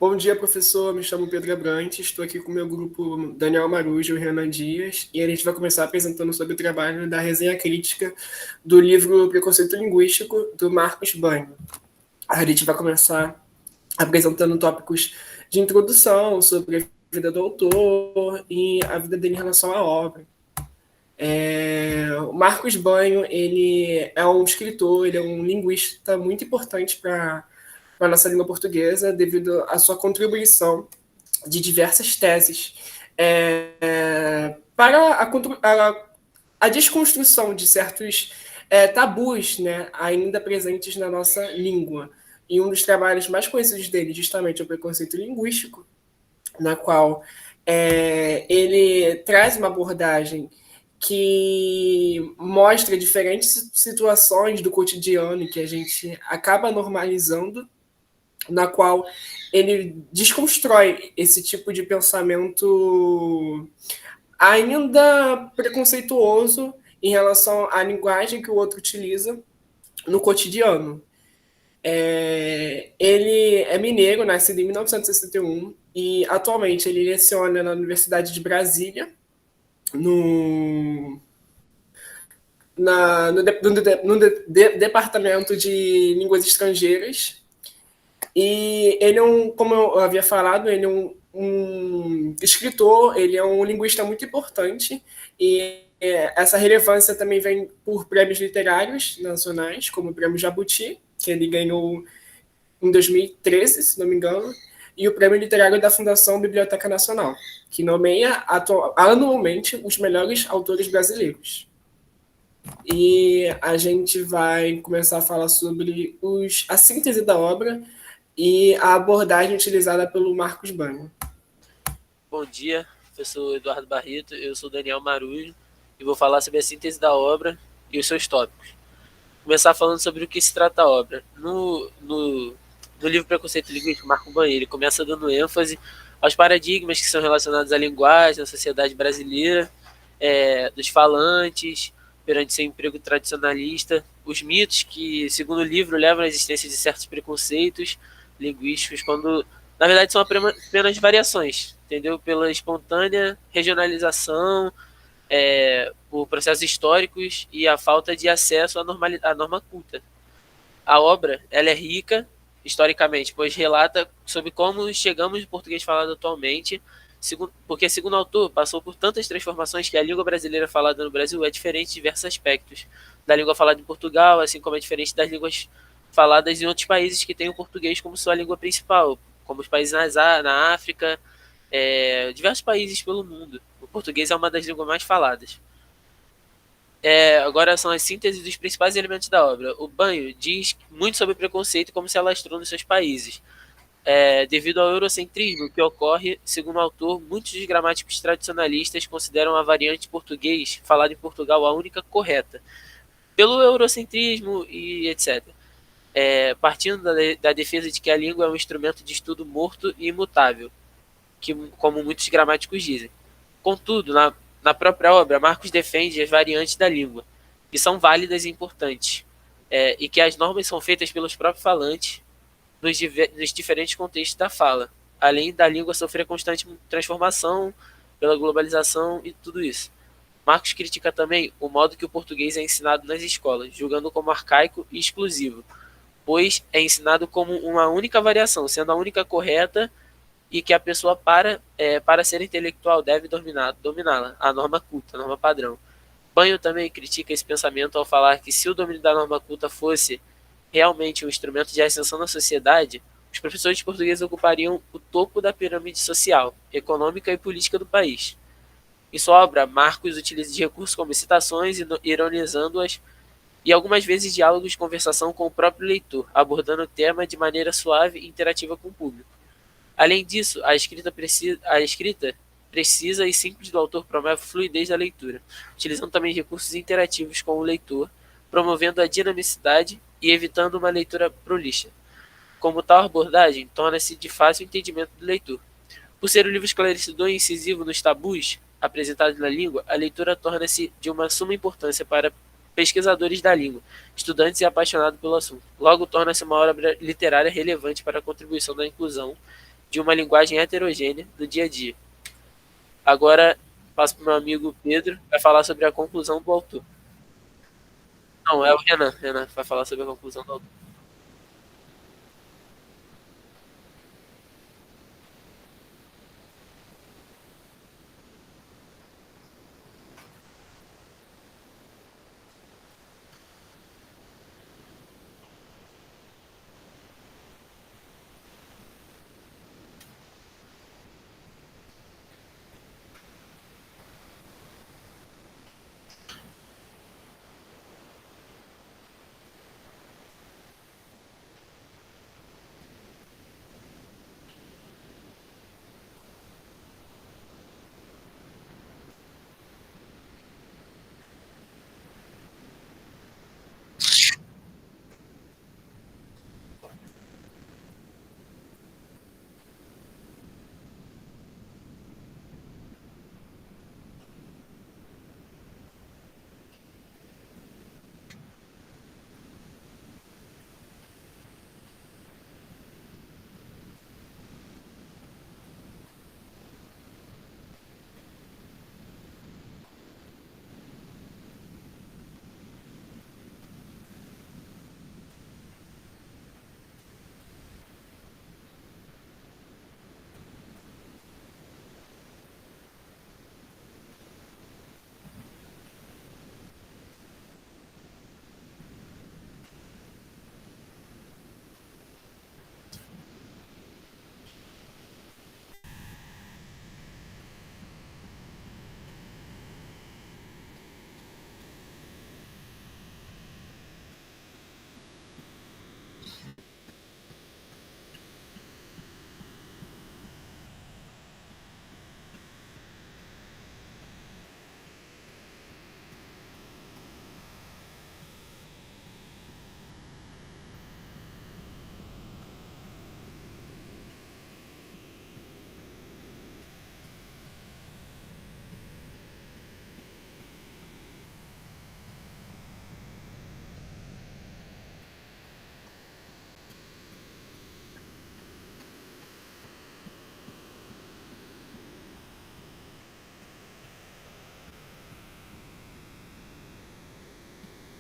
Bom dia, professor. Me chamo Pedro Abrantes. Estou aqui com o meu grupo Daniel Marujo e Renan Dias. E a gente vai começar apresentando sobre o trabalho da resenha crítica do livro Preconceito Linguístico, do Marcos Banho. A gente vai começar apresentando tópicos de introdução sobre a vida do autor e a vida dele em relação à obra. O Marcos Banho, ele é um escritor, ele é um linguista muito importante para a nossa língua portuguesa, devido à sua contribuição de diversas teses para a desconstrução de certos tabus, né, ainda presentes na nossa língua. E um dos trabalhos mais conhecidos dele, justamente, é o preconceito linguístico, na qual ele traz uma abordagem que mostra diferentes situações do cotidiano que a gente acaba normalizando, na qual ele desconstrói esse tipo de pensamento ainda preconceituoso em relação à linguagem que o outro utiliza no cotidiano. Ele é mineiro, nascido em 1961 e atualmente ele leciona na Universidade de Brasília, no, no departamento de línguas estrangeiras. E ele é como eu havia falado, ele é um escritor, ele é um linguista muito importante, e essa relevância também vem por prêmios literários nacionais, como o Prêmio Jabuti, que ele ganhou em 2013, se não me engano, e o Prêmio Literário da Fundação Biblioteca Nacional, que nomeia anualmente os melhores autores brasileiros. E a gente vai começar a falar sobre a síntese da obra e a abordagem utilizada pelo Marcos Banho. Bom dia, professor Eduardo Barreto, eu sou Daniel Marujo e vou falar sobre a síntese da obra e os seus tópicos. Começar falando sobre o que se trata a obra. No livro Preconceito Linguístico, Marcos Banho, ele começa dando ênfase aos paradigmas que são relacionados à linguagem, à sociedade brasileira, dos falantes, perante seu emprego tradicionalista, os mitos que, segundo o livro, levam à existência de certos preconceitos linguísticos, quando na verdade são apenas variações, entendeu? Pela espontânea regionalização, por processos históricos e a falta de acesso à norma culta. A obra ela é rica historicamente, pois relata sobre como chegamos no português falado atualmente, porque, segundo o autor, passou por tantas transformações que a língua brasileira falada no Brasil é diferente em diversos aspectos da língua falada em Portugal, assim como é diferente das línguas faladas em outros países que têm o português como sua língua principal, como os países na África, diversos países pelo mundo. O português é uma das línguas mais faladas. Agora são as sínteses dos principais elementos da obra. O Banho diz muito sobre preconceito e como se alastrou nos seus países. Devido ao eurocentrismo que ocorre, segundo o autor, muitos dos gramáticos tradicionalistas consideram a variante português falada em Portugal a única correta, pelo eurocentrismo e etc. Partindo da defesa de que a língua é um instrumento de estudo morto e imutável, como muitos gramáticos dizem. Contudo, na própria obra, Marcos defende as variantes da língua, que são válidas e importantes, e que as normas são feitas pelos próprios falantes nos diferentes contextos da fala, além da língua sofrer constante transformação pela globalização e tudo isso. Marcos critica também o modo que o português é ensinado nas escolas, julgando como arcaico e exclusivo, pois é ensinado como uma única variação, sendo a única correta, e que a pessoa, para ser intelectual, deve dominá-la, a norma culta, a norma padrão. Banho também critica esse pensamento ao falar que, se o domínio da norma culta fosse realmente um instrumento de ascensão na sociedade, os professores de português ocupariam o topo da pirâmide social, econômica e política do país. Em sua obra, Marcos utiliza de recursos como citações, ironizando-as, e algumas vezes diálogos de conversação com o próprio leitor, abordando o tema de maneira suave e interativa com o público. Além disso, a escrita precisa e simples do autor promove fluidez da leitura, utilizando também recursos interativos com o leitor, promovendo a dinamicidade e evitando uma leitura prolixa. Como tal abordagem, torna-se de fácil entendimento do leitor. Por ser um livro esclarecedor e incisivo nos tabus apresentados na língua, a leitura torna-se de uma suma importância para pesquisadores da língua, estudantes e apaixonados pelo assunto. Logo, torna-se uma obra literária relevante para a contribuição da inclusão de uma linguagem heterogênea no dia a dia. Agora, passo para o meu amigo Pedro, que vai falar sobre a conclusão do autor. Não, é o Renan. Renan vai falar sobre a conclusão do autor.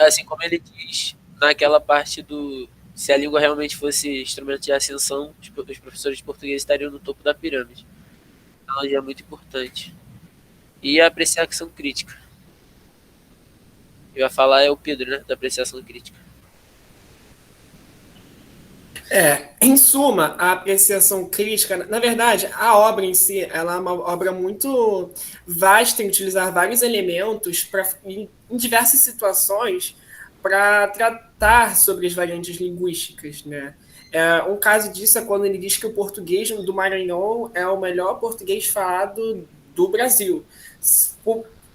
Assim como ele diz naquela parte do se a língua realmente fosse instrumento de ascensão, os professores de português estariam no topo da pirâmide. Então, é muito importante. E a apreciação crítica. Eu ia falar é o Pedro, né? Da apreciação crítica. Em suma, a apreciação crítica, na verdade, a obra em si, ela é uma obra muito vasta em utilizar vários elementos em diversas situações para tratar sobre as variantes linguísticas, né? Um caso disso é quando ele diz que o português do Maranhão é o melhor português falado do Brasil.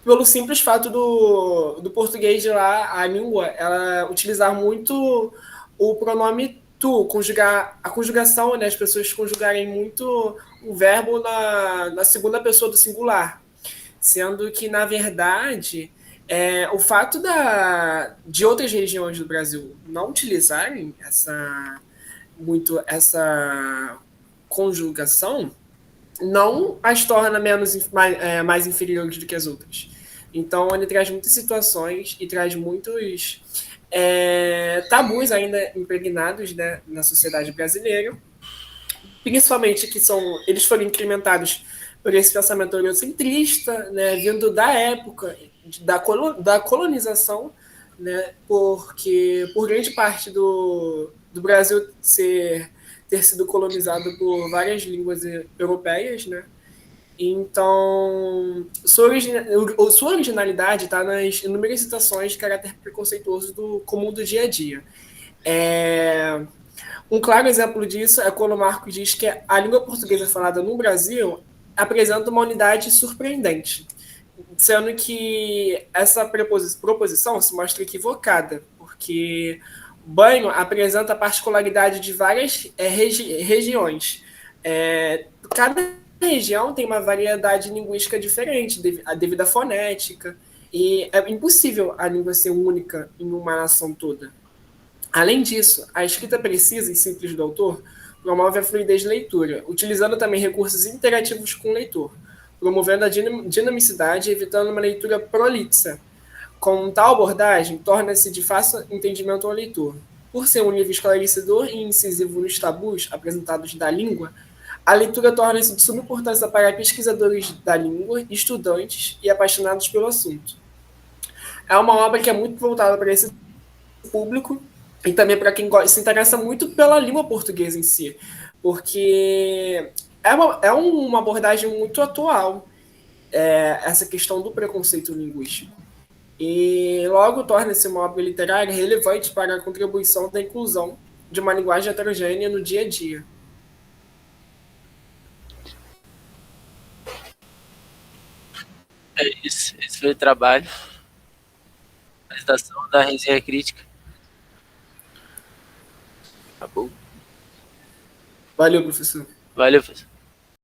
Pelo simples fato do português de lá, a língua, ela utilizar muito o pronome tu, conjugar a conjugação, né, as pessoas conjugarem muito o verbo na segunda pessoa do singular, sendo que, na verdade, o fato de outras regiões do Brasil não utilizarem essa conjugação não as torna mais inferiores do que as outras. Então, ele traz muitas situações e traz muitos tabus ainda impregnados, né, na sociedade brasileira, principalmente que eles foram incrementados por esse pensamento eurocentrista, né, vindo da época da colonização, né, porque por grande parte do Brasil ter sido colonizado por várias línguas europeias, né? Então, sua originalidade está nas inúmeras citações de caráter preconceituoso comum do dia a dia. Um claro exemplo disso é quando o Marco diz que a língua portuguesa falada no Brasil apresenta uma unidade surpreendente, sendo que essa proposição se mostra equivocada, porque Banho apresenta a particularidade de várias regiões. Cada região tem uma variedade linguística diferente, devido à fonética, e é impossível a língua ser única em uma nação toda. Além disso, a escrita precisa e simples do autor promove a fluidez de leitura, utilizando também recursos interativos com o leitor, promovendo a dinamicidade e evitando uma leitura prolixa. Com tal abordagem, torna-se de fácil entendimento ao leitor. Por ser um livro esclarecedor e incisivo nos tabus apresentados da língua, a leitura torna-se de suma importância para pesquisadores da língua, estudantes e apaixonados pelo assunto. É uma obra que é muito voltada para esse público e também para quem se interessa muito pela língua portuguesa em si, porque é uma abordagem muito atual, essa questão do preconceito linguístico. E logo torna-se uma obra literária relevante para a contribuição da inclusão de uma linguagem heterogênea no dia a dia. É isso. Esse foi o trabalho. Apresentação da resenha crítica. Acabou. Valeu, professor. Valeu, professor.